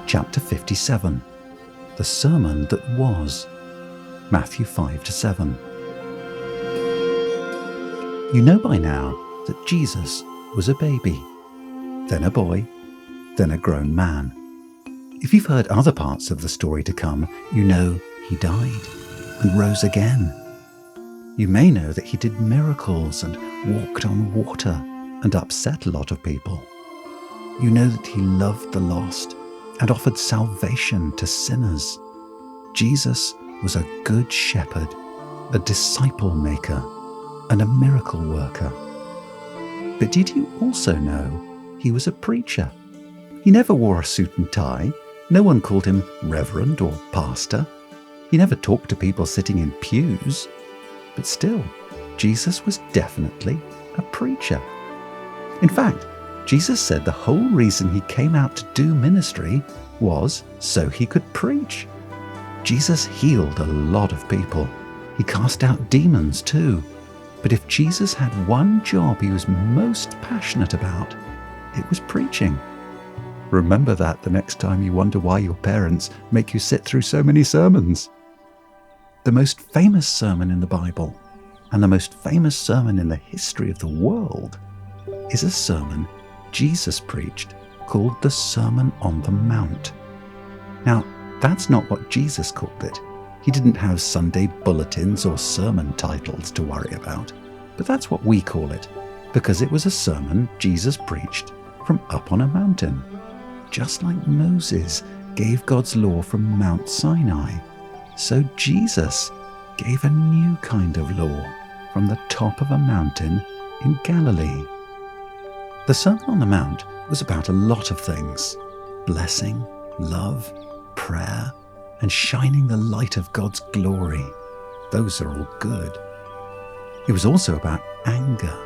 chapter 57, the sermon that was, Matthew 5-7. You know by now that Jesus was a baby, then a boy, then a grown man. If you've heard other parts of the story to come, you know he died and rose again. You may know that he did miracles and walked on water and upset a lot of people. You know that he loved the lost and offered salvation to sinners. Jesus was a good shepherd, a disciple maker, and a miracle worker. But did you also know he was a preacher? He never wore a suit and tie. No one called him reverend or pastor. He never talked to people sitting in pews. But still, Jesus was definitely a preacher. In fact, Jesus said the whole reason he came out to do ministry was so he could preach. Jesus healed a lot of people. He cast out demons too. But if Jesus had one job he was most passionate about, it was preaching. Remember that the next time you wonder why your parents make you sit through so many sermons. The most famous sermon in the Bible, and the most famous sermon in the history of the world, is a sermon Jesus preached called the Sermon on the Mount. Now, that's not what Jesus called it. He didn't have Sunday bulletins or sermon titles to worry about. But that's what we call it, because it was a sermon Jesus preached from up on a mountain. Just like Moses gave God's law from Mount Sinai, so Jesus gave a new kind of law from the top of a mountain in Galilee. The Sermon on the Mount was about a lot of things: blessing, love, prayer, and shining the light of God's glory. Those are all good. It was also about anger,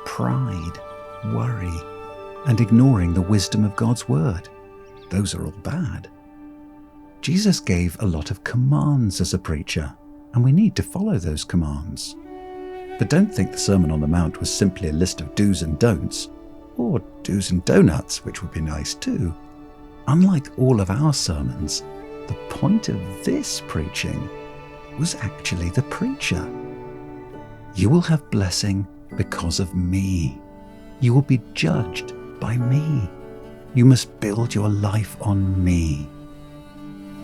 pride, worry, and ignoring the wisdom of God's word. Those are all bad. Jesus gave a lot of commands as a preacher, and we need to follow those commands. But don't think the Sermon on the Mount was simply a list of do's and don'ts, or do's and donuts, which would be nice too. Unlike all of our sermons, the point of this preaching was actually the preacher. You will have blessing because of me. You will be judged by me. You must build your life on me.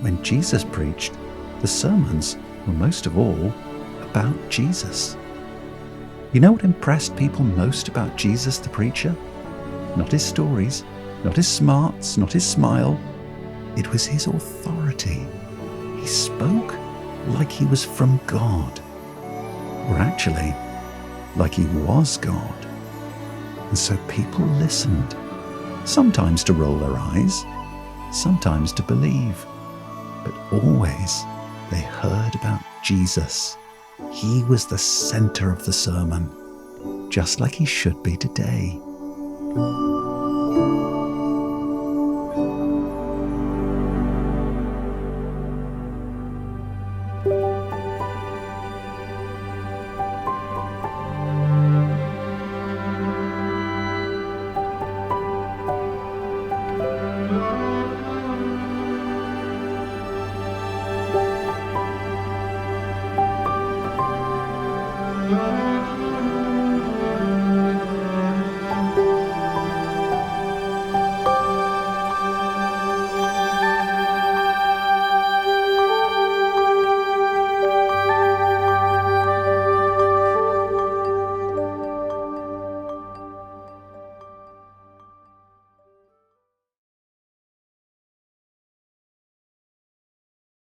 When Jesus preached, the sermons were most of all about Jesus. You know what impressed people most about Jesus the preacher? Not his stories, not his smarts, not his smile. It was his authority. He spoke like he was from God, or actually, like he was God. And so people listened, sometimes to roll their eyes, sometimes to believe, but always they heard about Jesus. He was the center of the sermon, just like he should be today.